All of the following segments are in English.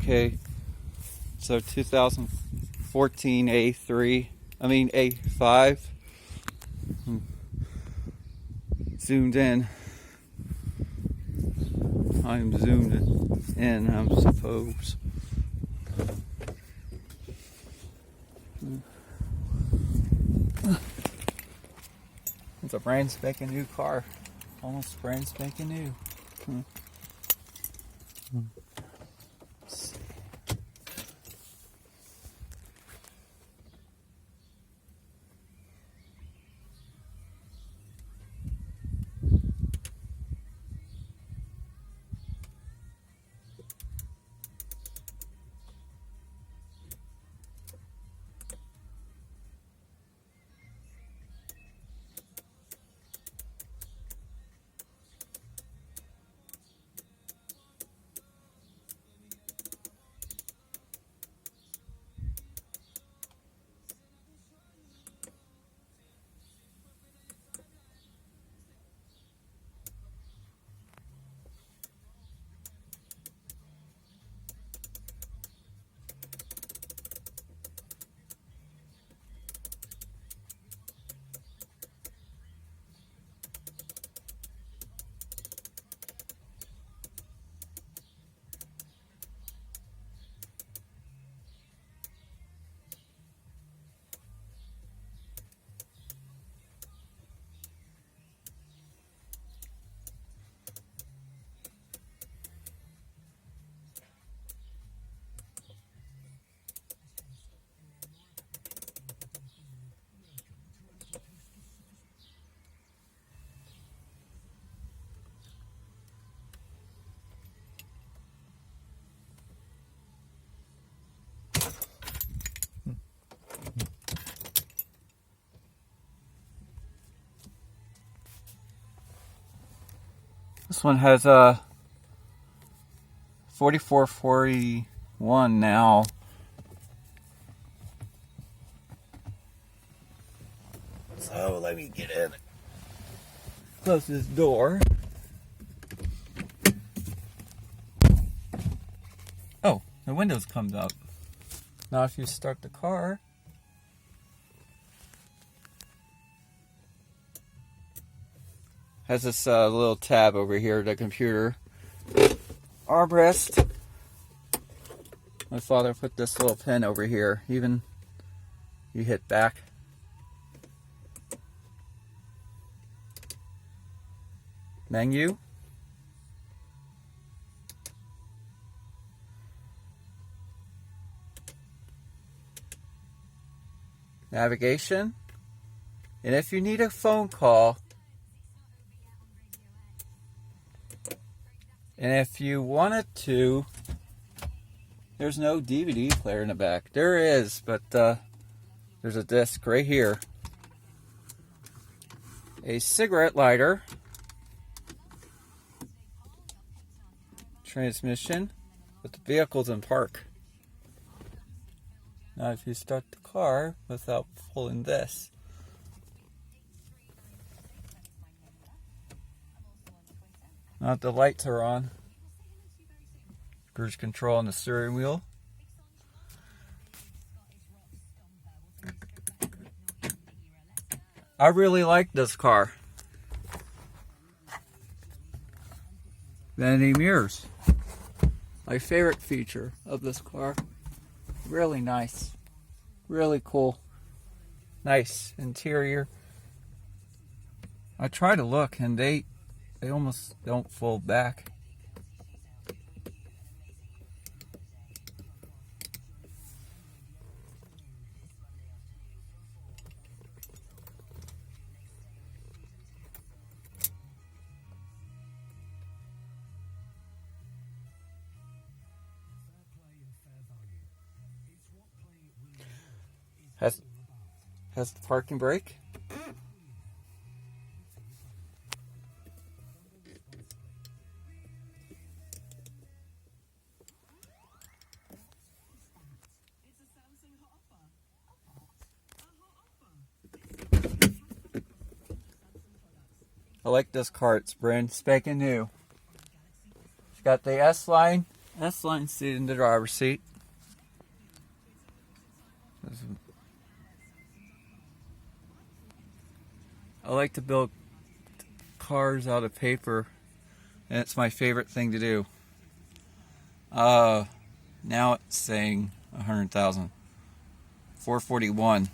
Okay, so 2014 A5. Zoomed in. I'm zoomed in, I suppose. It's a brand spanking new car. Almost brand spanking new. Let's see. This one has a 4441 now. So let me get in. Close this door. Oh, the windows come up. Now if you start the car, has this little tab over here, the computer. Armrest. My father put this little pin over here. Even you hit back. Menu. Navigation. And if you need a phone call, and if you wanted to, there's no DVD player in the back. There is, but there's a disc right here. A cigarette lighter. Transmission with the vehicles in park. Now if you start the car without pulling this, now the lights are on. Cruise control on the steering wheel. I really like this car. Vanity mirrors. My favorite feature of this car. Really nice. Really cool. Nice interior. I try to look and they almost don't fold back. Has the parking brake. I like this car. It's brand spanking new. It's got the S line S-line seat in the driver's seat. I like to build cars out of paper, and it's my favorite thing to do. Now it's saying 100,000. 441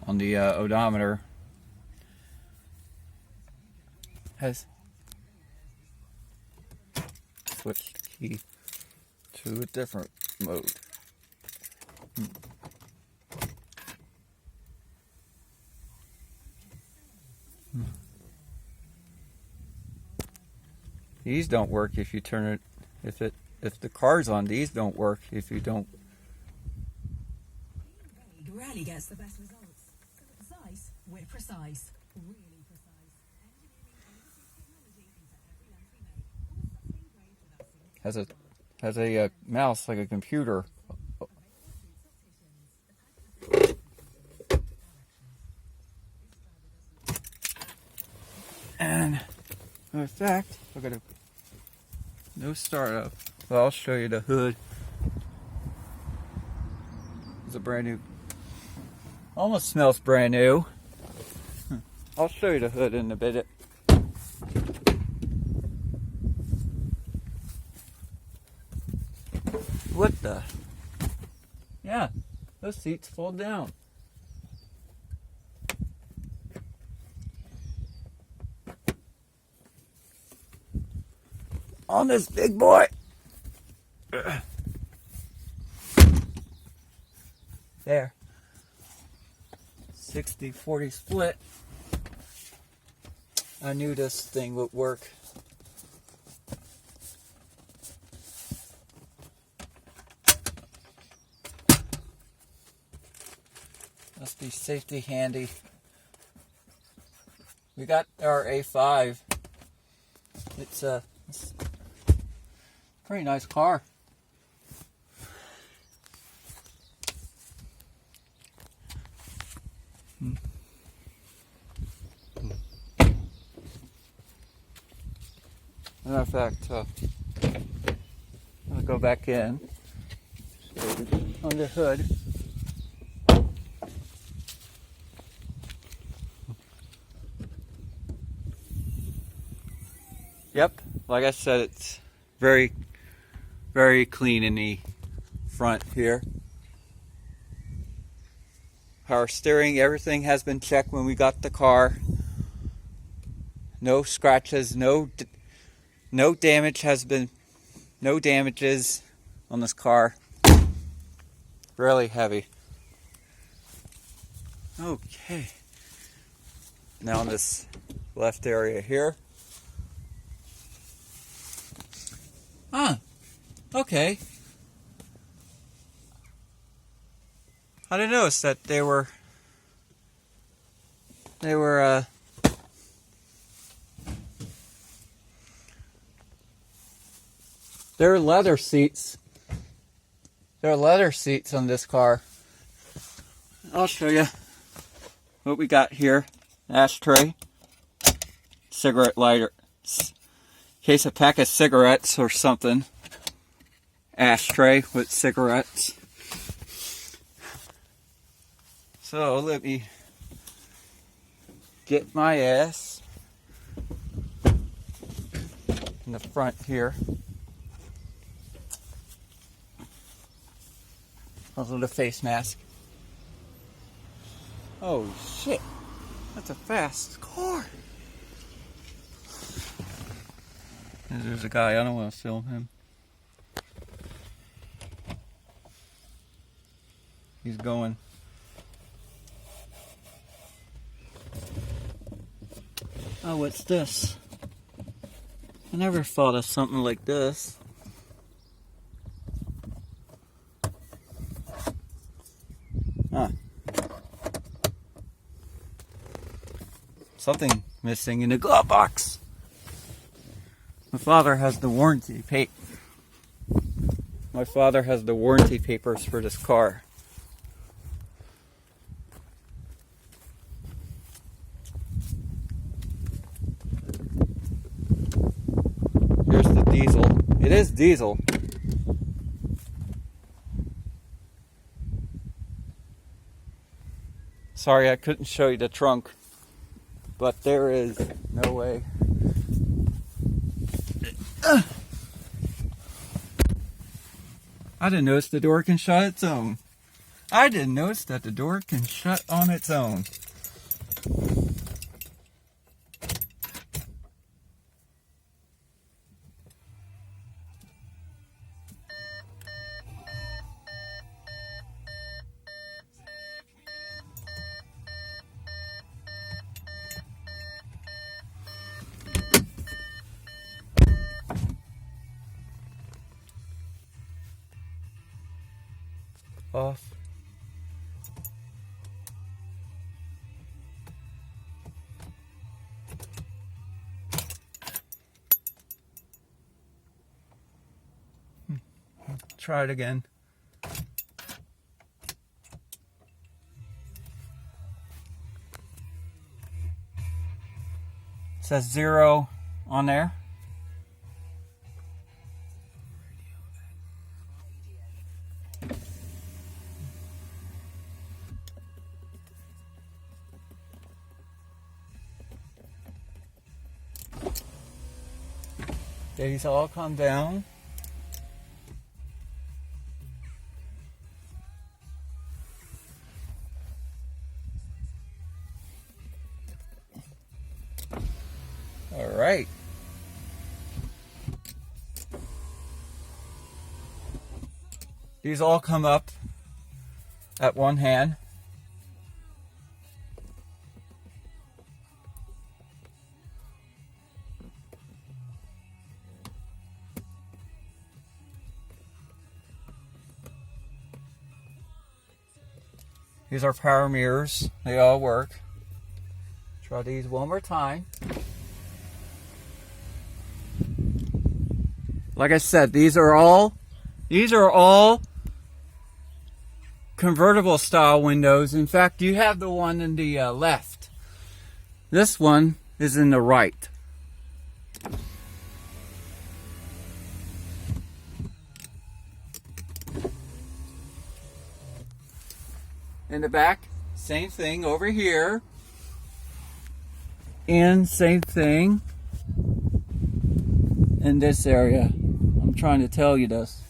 on the odometer. Has switched key to a different mode. These don't work if you turn it. If the car's on, these don't work if you don't. Rarely gets the best results. So precise, we're precise. Really precise. Has a mouse like a computer. And in fact, I've got a no startup. Well, I'll show you the hood. It's a brand new. Almost smells brand new. I'll show you the hood in a bit. What the? Yeah, those seats fold down. On this big boy. There. 60-40 split. I knew this thing would work. Must be safety handy. We got our A5. It's a pretty nice car. Matter of fact, I'll go back in on the hood. Yep, like I said, it's very, very clean in the front here. Power steering, everything has been checked when we got the car. No scratches, no damages on this car. Really heavy. Okay. Now in this left area here. Okay. I didn't notice that they were they're leather seats. There are leather seats on this car. I'll show you what we got here. Ashtray, cigarette lighter, in case a pack of cigarettes or something. Ashtray with cigarettes. So let me get my ass in the front here. Also the face mask. Oh shit, that's a fast car. There's a guy, I don't want to film him. He's going. Oh, what's this? I never thought of something like this. Huh. Something missing in the glove box. My father has the warranty papers for this car. Here's the diesel It is diesel. Sorry I couldn't show you the trunk, but there is no way. I didn't notice the door can shut its own. I didn't notice that the door can shut on its own. Off. Try it again. It says 0 on there. These all come down. All right. These all come up at one hand. These are power mirrors. They all work. Try these one more time. Like I said, these are all convertible style windows. In fact, you have the one in the left. This one is in the right. In the back, same thing over here. And same thing in this area. I'm trying to tell you this.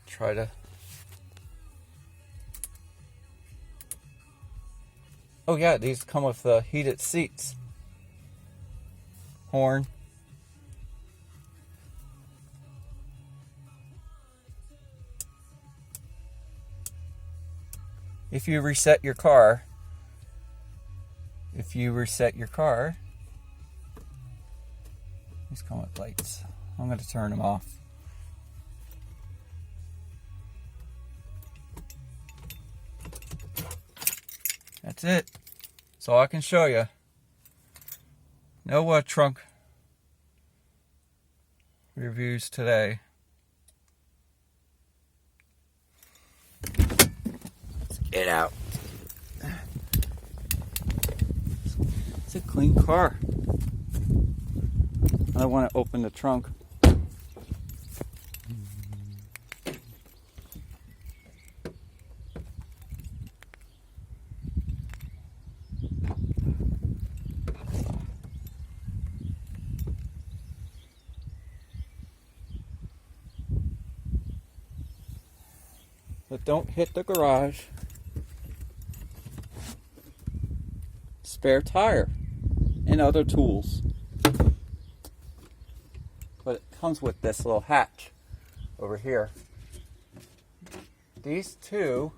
Try to... Oh yeah, these come with the heated seats. Horn. If you reset your car, these come with lights. I'm going to turn them off. That's it. That's all I can show you. No trunk reviews today. Get out. It's a clean car. I want to open the trunk. But don't hit the garage. Spare tire and other tools. But it comes with this little hatch over here. These two,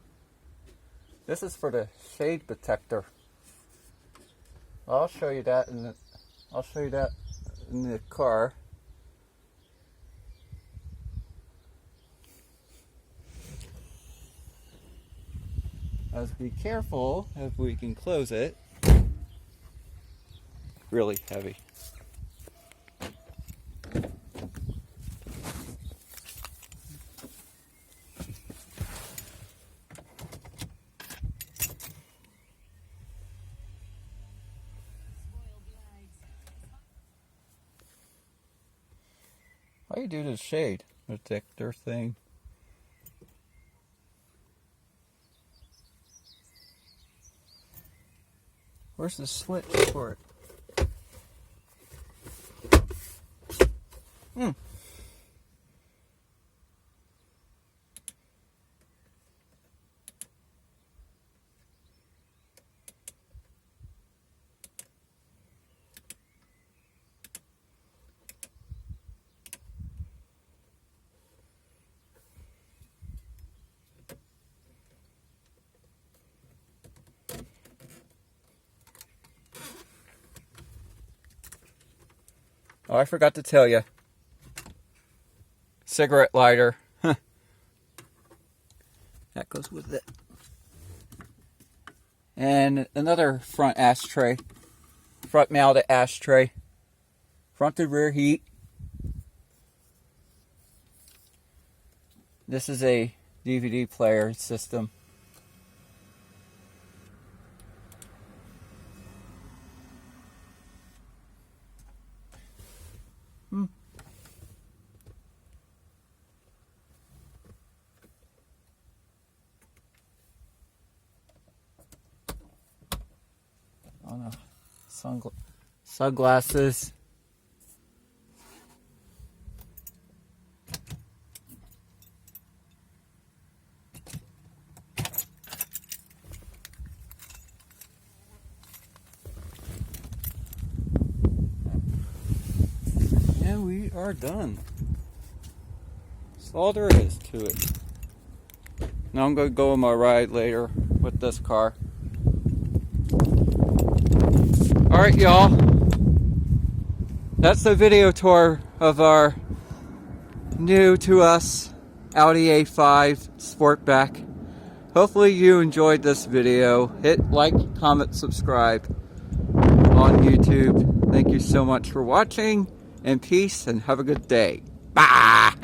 this is for the shade protector. I'll show you that in the car. Let's be careful if we can close it. Really heavy. How do you do the shade detector thing? Where's the switch for it? Oh, I forgot to tell you. Cigarette lighter. That goes with it. And another front ashtray. Front mounted ashtray. Front to rear heat. This is a DVD player system. Oh no, sunglasses. And we are done. That's all there is to it. Now I'm going to go on my ride later with this car. Alright, y'all. That's the video tour of our new to us Audi A5 Sportback. Hopefully you enjoyed this video. Hit like, comment, subscribe on YouTube. Thank you so much for watching, and peace, and have a good day. Bye!